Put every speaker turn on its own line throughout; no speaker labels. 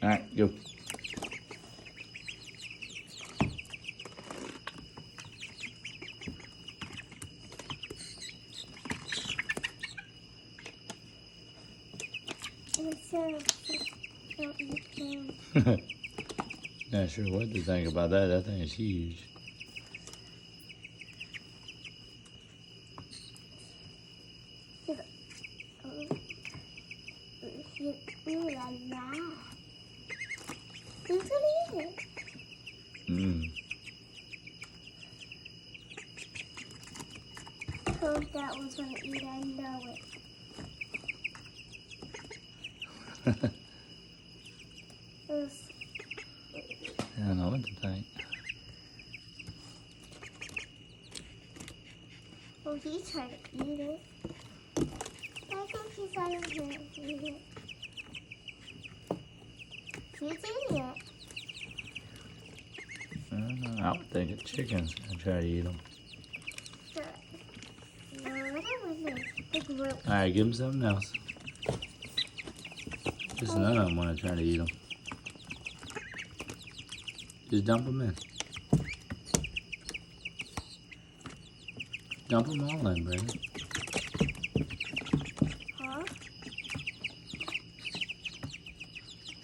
Alright, go. Not sure what to think about that. That thing is huge.
Ooh la la. Who's gonna eat it? Hope that one's gonna eat it. I know it.
I don't know what to think.
Oh, he's trying to eat it. I think he's trying to eat it. He's eating it.
I don't know. I would think a chicken's gonna try to eat them.
No, that was the group.
Alright, give him something else. Just none of them want to try to eat them. Just dump them in. Dump them all in, Brandon.
Huh?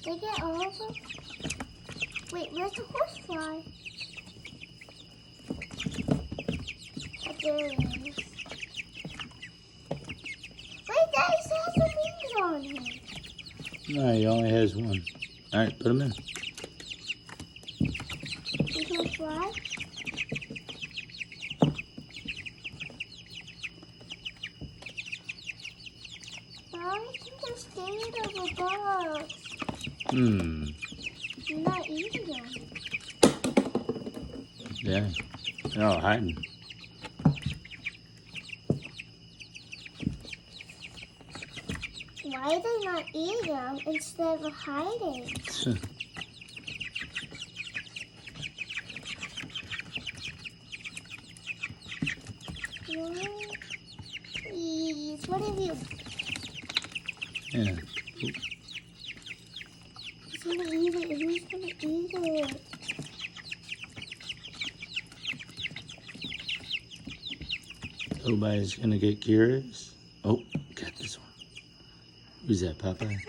They get all of them? Wait, where's the horsefly? Oh, there it is. Wait, Daddy still has some wings on him.
No, he only has one. Alright, put them in.
You can fly? I think they're scared of the bugs. You're not eating them.
Yeah. They're all hiding.
Why are they not eating them instead of hiding? Please, what have you?
Yeah.
Who's gonna eat it? Who's gonna eat it?
Nobody's gonna get curious. Oh, got this one. Who's that, Popeye?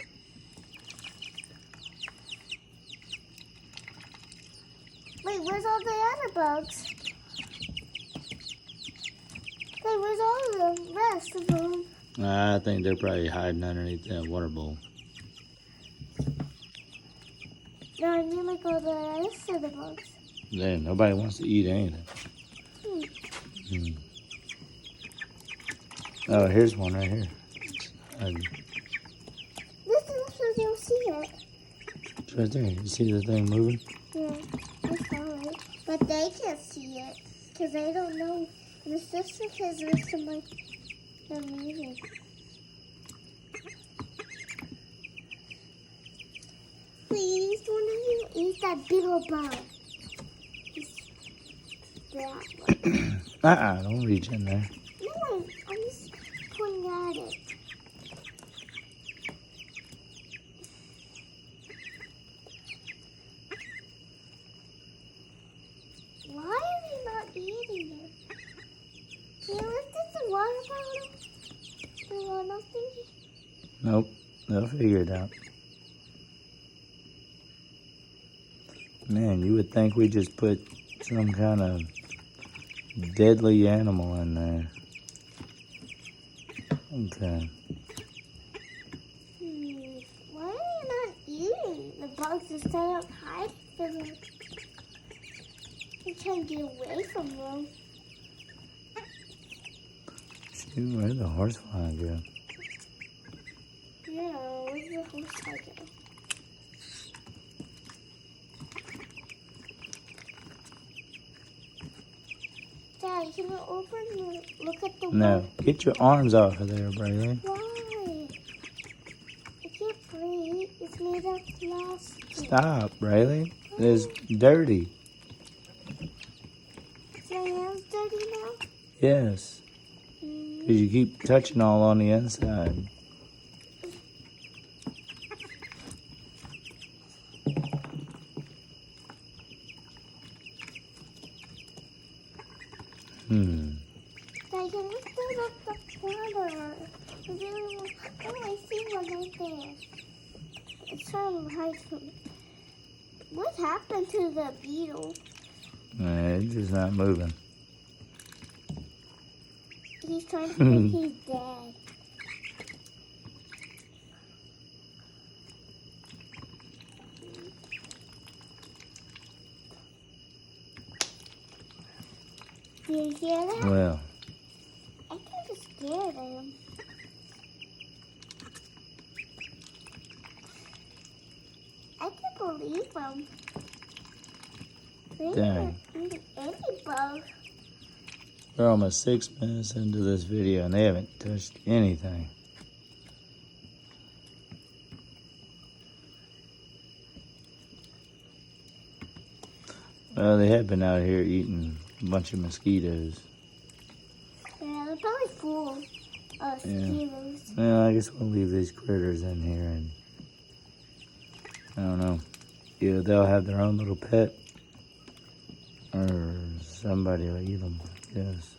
Wait, where's all the other bugs? Hey, where's all the rest of them?
I think they're probably hiding underneath that water bowl.
No, I mean like all the rest of the bugs.
Yeah, nobody wants to eat anything. Oh, here's one right here.
This is so you'll see it.
It's right there. You see the thing moving?
Yeah, I saw it. But they can't see it because they don't know. The sister has some like the music. Please, one of you eat that big old bug. That one.
Don't reach in there.
No, I'm just pointing at it. Why are they not eating it? Can you lift up the water bottle? They want nothing?
Nope. They'll figure it out. Man, you would think we just put some kind of deadly animal in there. Okay.
Why are they not eating the bugs instead of hiding from them? They're trying to get away from them.
Shoot, where'd the horsefly go?
Yeah, where's the horsefly go? Dad, can you open the look at the
No,
wall?
get your arms off of there, Braylon.
Why? I can't breathe. It's made of plastic.
Stop, Braylon. It's dirty.
Is my hands dirty now?
Yes, because you keep touching all on the inside.
Like, it looks like the water. Oh, I see one right there. It's trying to hide from me. What happened to the beetle?
It's just not moving.
He's trying to think he's dead. Do you hear that?
Well,
I kind of scared him. I can't believe him.
Dang.
Any bug.
we're almost 6 minutes into this video and they haven't touched anything. Well, they have been out here eating a bunch of mosquitoes.
Yeah, they're probably full of mosquitoes.
Well, I guess we'll leave these critters in here and I don't know. Either they'll have their own little pet or somebody will eat them, I guess.